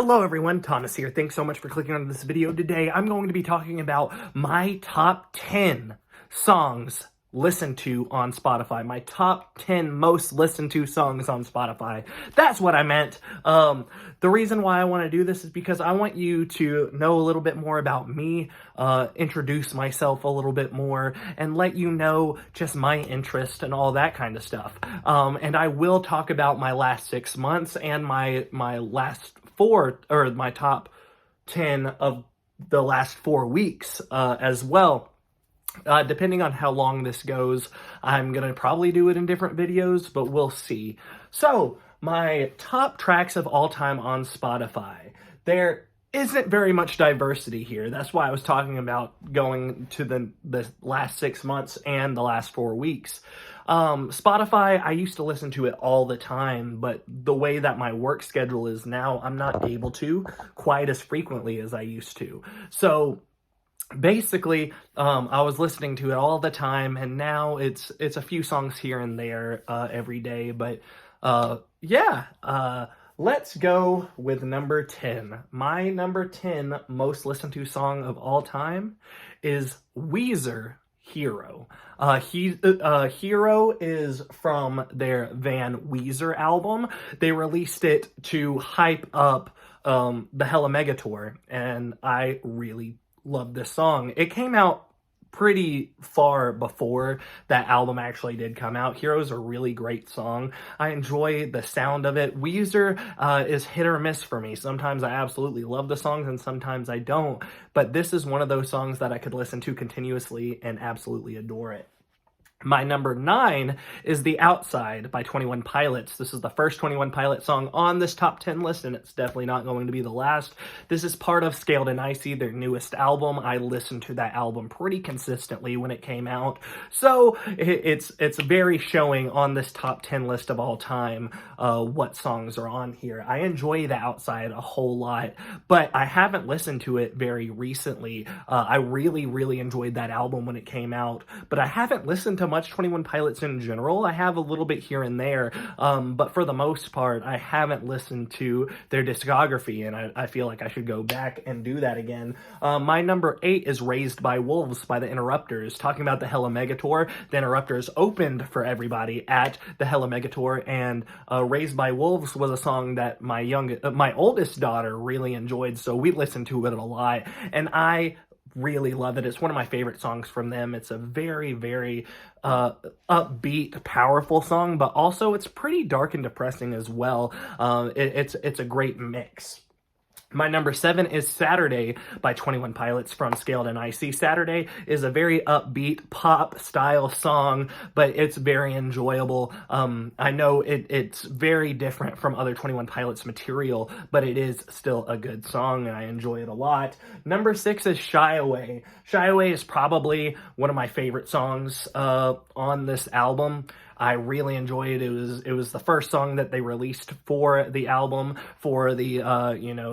Hello everyone, Thomas here. Thanks so much for clicking on this video. Today I'm going to be talking about my top 10 songs listened to on Spotify. My top 10 most listened to songs on Spotify. That's what I meant. The reason why I want to do this is because I want you to know a little bit more about me, introduce myself a little bit more, and let you know just my interest and all that kind of stuff. And I will talk about my last 6 months and my top 10 of the last 4 weeks as well. Depending on how long this goes, I'm going to probably do it in different videos, but we'll see. So, my top tracks of all time on Spotify. There isn't very much diversity here. That's why I was talking about going to the last 6 months and the last 4 weeks. Spotify, I used to listen to it all the time, but the way that my work schedule is now, I'm not able to quite as frequently as I used to. So, basically, I was listening to it all the time, and now it's a few songs here and there every day. But let's go with number 10. My number 10 most listened to song of all time is Weezer, Hero. Hero is from their Van Weezer album. They released it to hype up the Hella Mega Tour, and I really love this song. It came out pretty far before that album actually did come out. Hero's a really great song. I enjoy the sound of it. Weezer is hit or miss for me. Sometimes I absolutely love the songs and sometimes I don't, but this is one of those songs that I could listen to continuously and absolutely adore it. My number 9 is The Outside by 21 Pilots. This is the first 21 Pilots song on this top 10 list, and it's definitely not going to be the last. This is part of Scaled and Icy, their newest album. I listened to that album pretty consistently when it came out, so it's very showing on this top 10 list of all time what songs are on here. I enjoy The Outside a whole lot, but I haven't listened to it very recently. I really enjoyed that album when it came out, but I haven't listened to much 21 Pilots in general. I have a little bit here and there, but for the most part, I haven't listened to their discography, and I feel like I should go back and do that again. My number 8 is Raised by Wolves by the Interrupters. Talking about the Hella Mega Tour, the Interrupters opened for everybody at the Hella Mega Tour, and Raised by Wolves was a song that my oldest daughter really enjoyed, so we listened to it a lot, and I really love it. It's one of my favorite songs from them. It's a very upbeat, powerful song, but also it's pretty dark and depressing as well. It's a great mix. My number 7 is Saturday by 21 Pilots from Scaled and Icy. Saturday is a very upbeat pop style song, but it's very enjoyable. I know it's very different from other 21 Pilots material, but it is still a good song and I enjoy it a lot. Number 6 is Shy Away. Shy Away is probably one of my favorite songs on this album. I really enjoy it. It was the first song that they released for the album, for the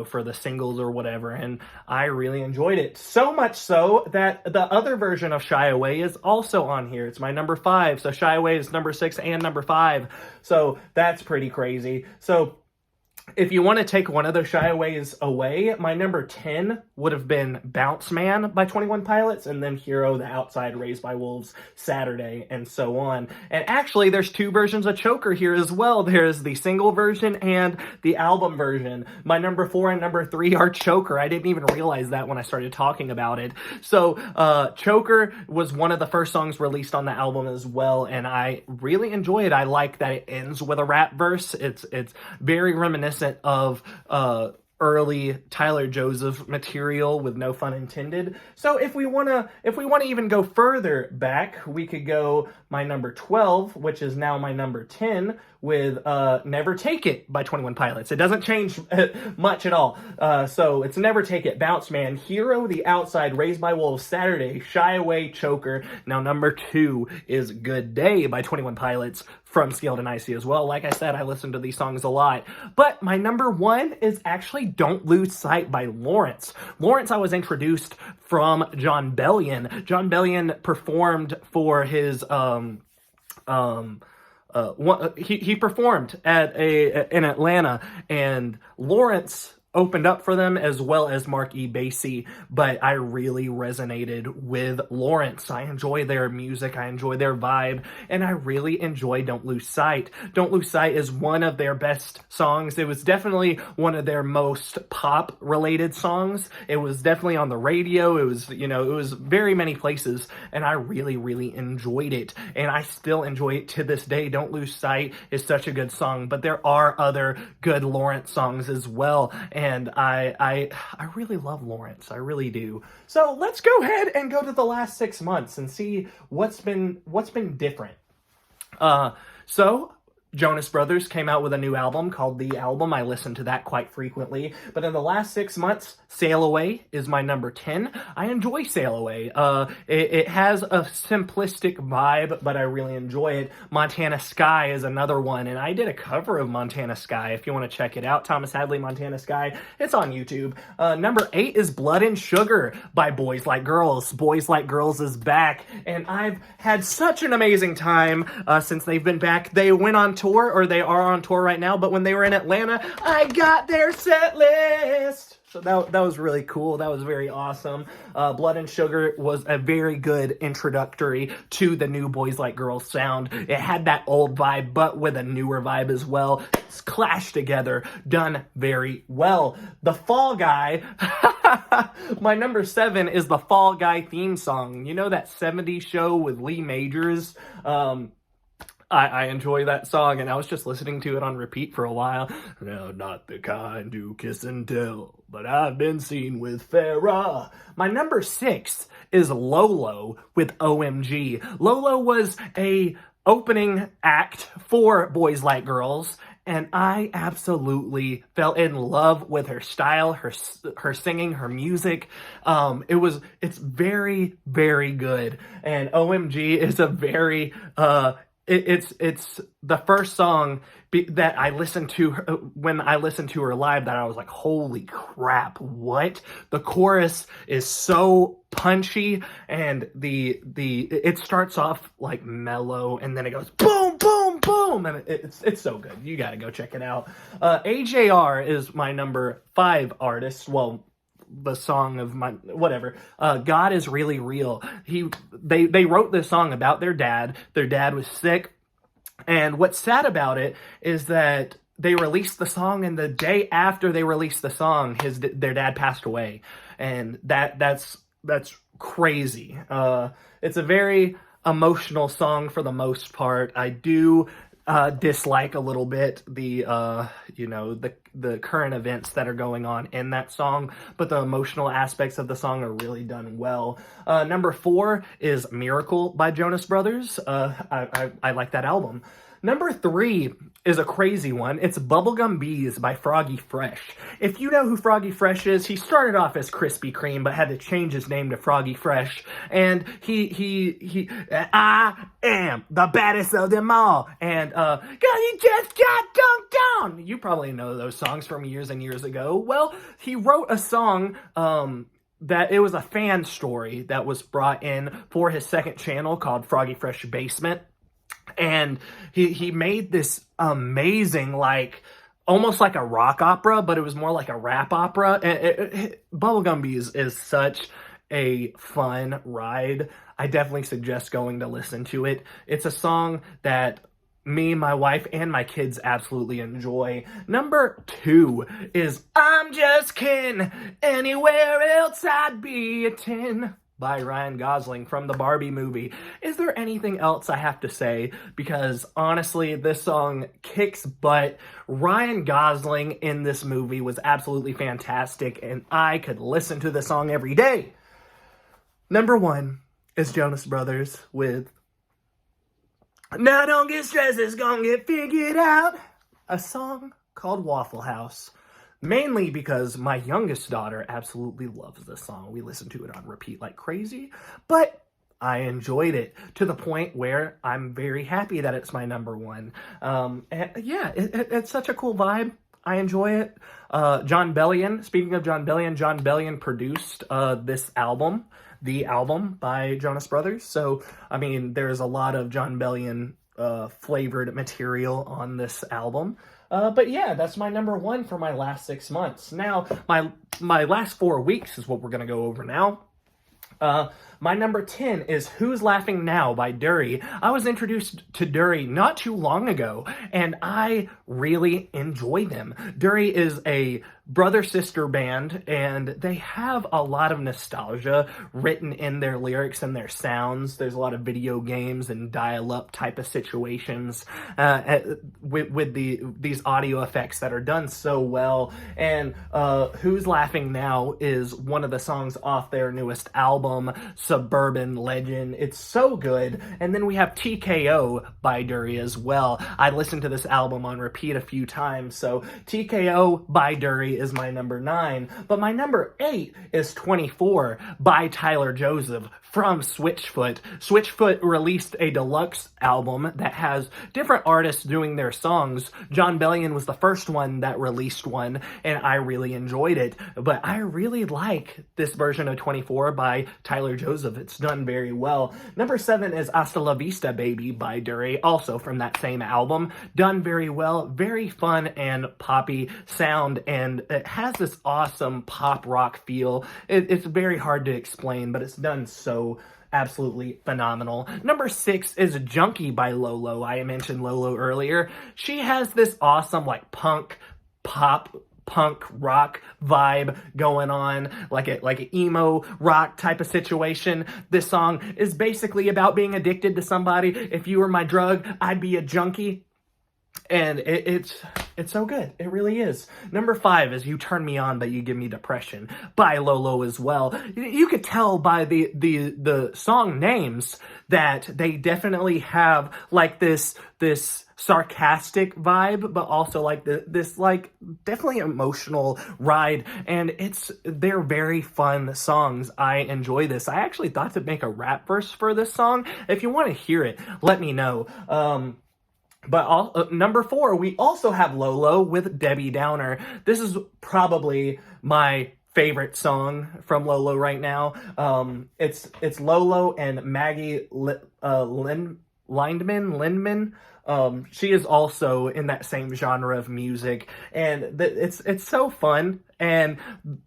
for the singles or whatever, and I really enjoyed it. So much so that the other version of Shy Away is also on here. It's my number 5. So Shy Away is number 6 and number 5. So that's pretty crazy. So if you want to take one of those Shy Aways away, my number 10 would have been Bounce Man by 21 Pilots, and then Hero, The Outside, Raised by Wolves, Saturday, and so on. And actually, there's 2 versions of Choker here as well. There's the single version and the album version. My number 4 and number 3 are Choker. I didn't even realize that when I started talking about it. So, Choker was one of the first songs released on the album as well, and I really enjoy it. I like that it ends with a rap verse. It's very reminiscent of early Tyler Joseph material with no fun intended. So if we want to even go further back, we could go my number 12, which is now my number 10, with Never Take It by 21 Pilots. It doesn't change much at all. So it's Never Take It, Bounce Man, Hero, The Outside, Raised by Wolves, Saturday, Shy Away, Choker. Now number 2 is Good Day by 21 Pilots from Scaled and Icy as well. Like I said, I listen to these songs a lot. But my number 1 is actually Don't Lose Sight by Lawrence. Lawrence, I was introduced from Jon Bellion. Jon Bellion performed for his he performed in Atlanta, and Lawrence opened up for them, as well as Mark E. Basie, but I really resonated with Lawrence. I enjoy their music, I enjoy their vibe, and I really enjoy Don't Lose Sight. Don't Lose Sight is one of their best songs. It was definitely one of their most pop-related songs. It was definitely on the radio. It was, it was very many places, and I really, really enjoyed it, and I still enjoy it to this day. Don't Lose Sight is such a good song, but there are other good Lawrence songs as well, and I really love Lawrence. I really do. So let's go ahead and go to the last 6 months and see what's been different. So Jonas Brothers came out with a new album called The Album. I listen to that quite frequently. But in the last 6 months, Sail Away is my number 10. I enjoy Sail Away. It has a simplistic vibe, but I really enjoy it. Montana Sky is another one, and I did a cover of Montana Sky. If you want to check it out, Thomas Hadley, Montana Sky. It's on YouTube. Number 8 is Blood and Sugar by Boys Like Girls. Boys Like Girls is back, and I've had such an amazing time since they've been back. They went on tour, or they are on tour right now, but when they were in Atlanta, I got their set list. So that was really cool. That was very awesome. Blood and Sugar was a very good introductory to the new Boys Like Girls sound. It had that old vibe, but with a newer vibe as well. It's clashed together, done very well. The Fall Guy, my number 7 is the Fall Guy theme song. You know that 70s show with Lee Majors? I enjoy that song, and I was just listening to it on repeat for a while. No, not the kind who kiss and tell, but I've been seen with Farrah. My number 6 is Lolo with OMG. Lolo was a opening act for Boys Like Girls, and I absolutely fell in love with her style, her singing, her music. It's very, very good, and OMG is a very It's the first song that I listened to when I listened to her live that I was like, holy crap, what? The chorus is so punchy, and it starts off like mellow, and then it goes boom, boom, boom, and it's so good. You gotta go check it out. AJR is my number 5 artist. Well, the song of my whatever. God Is Really Real. They wrote this song about their dad. Their dad was sick, and what's sad about it is that they released the song, and the day after they released the song, their dad passed away, and that's crazy. It's a very emotional song for the most part. I do dislike a little bit the current events that are going on in that song, but the emotional aspects of the song are really done well. Number 4 is Miracle by Jonas Brothers. I like that album. Number 3 is a crazy one. It's Bubblegum Bees by Froggy Fresh. If you know who Froggy Fresh is, he started off as Krispy Kreme, but had to change his name to Froggy Fresh. And I am the baddest of them all. And, girl, you just got dunked on. You probably know those songs from years and years ago. Well, he wrote a song, that it was a fan story that was brought in for his second channel called Froggy Fresh Basement. And he made this amazing, like, almost like a rock opera, but it was more like a rap opera. Bubblegum Bees is such a fun ride. I definitely suggest going to listen to it. It's a song that me, my wife, and my kids absolutely enjoy. Number 2 is I'm Just Ken. Anywhere else I'd be a 10. By Ryan Gosling from the Barbie movie. Is there anything else I have to say? Because honestly, this song kicks butt. Ryan Gosling in this movie was absolutely fantastic, and I could listen to the song every day. Number 1 is Jonas Brothers with Now Don't Get Stressed, It's Gonna Get Figured Out. A song called Waffle House. Mainly because my youngest daughter absolutely loves this song. We listen to it on repeat like crazy, but I enjoyed it to the point where I'm very happy that it's my number 1. It's such a cool vibe. I enjoy it. Jon Bellion, speaking of Jon Bellion produced this album, The Album by Jonas Brothers. So, I mean, there's a lot of Jon Bellion flavored material on this album. But yeah, that's my number one for my last 6 months. Now, my last 4 weeks is what we're gonna go over now. My number 10 is Who's Laughing Now by Dury. I was introduced to Dury not too long ago, and I really enjoy them. Dury is a brother-sister band, and they have a lot of nostalgia written in their lyrics and their sounds. There's a lot of video games and dial-up type of situations with these audio effects that are done so well. And Who's Laughing Now is one of the songs off their newest album, Suburban Legend. It's so good. And then we have TKO by Dury as well. I listened to this album on repeat a few times, so TKO by Dury is my number 9. But my number 8 is 24 by Tyler Joseph from Switchfoot. Switchfoot released a deluxe album that has different artists doing their songs. John Bellion was the first one that released one, and I really enjoyed it. But I really like this version of 24 by Tyler Joseph. It's done very well. Number 7 is Hasta La Vista Baby by Dury, also from that same album. Done very well, very fun and poppy sound, and it has this awesome pop rock feel. It's very hard to explain, but it's done so absolutely phenomenal. Number 6 is Junkie by Lolo. I mentioned Lolo earlier. She has this awesome like punk rock vibe going on, like an emo rock type of situation. This song is basically about being addicted to somebody. If you were my drug, I'd be a junkie. And it's so good. It really is. Number 5 is You Turn Me On But You Give Me Depression by Lolo as well. You could tell by the song names that they definitely have like this sarcastic vibe, but also like this like definitely emotional ride, and they're very fun songs. I enjoy this. I actually thought to make a rap verse for this song. If you want to hear it, let me know. But number 4, we also have Lolo with Debbie Downer. This is probably my favorite song from Lolo right now. It's Lolo and Maggie Lindman. She is also in that same genre of music, and it's so fun, and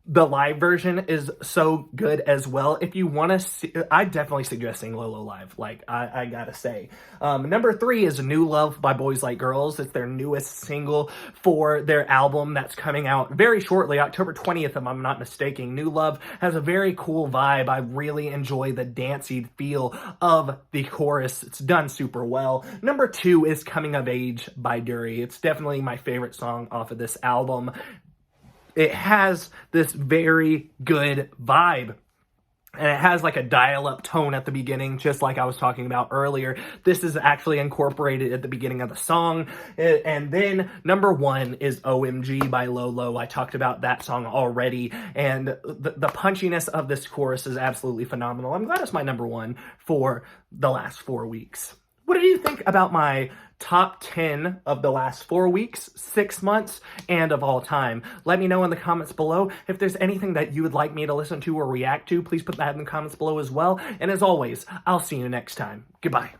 the live version is so good as well. If you want to see, I definitely suggest seeing Lolo live, like I gotta say. Number 3 is New Love by Boys Like Girls. It's their newest single for their album that's coming out very shortly, October 20th, if I'm not mistaken. New Love has a very cool vibe. I really enjoy the dancey feel of the chorus. It's done super well. Number 2 is Coming of Age by Dury. It's definitely my favorite song off of this album. It has this very good vibe, and it has like a dial-up tone at the beginning, just like I was talking about earlier. This is actually incorporated at the beginning of the song. And then number 1 is OMG by Lolo. I talked about that song already, and the punchiness of this chorus is absolutely phenomenal. I'm glad it's my number 1 for the last 4 weeks. What do you think about my top 10 of the last 4 weeks, 6 months, and of all time? Let me know in the comments below. If there's anything that you would like me to listen to or react to, please put that in the comments below as well. And as always, I'll see you next time. Goodbye.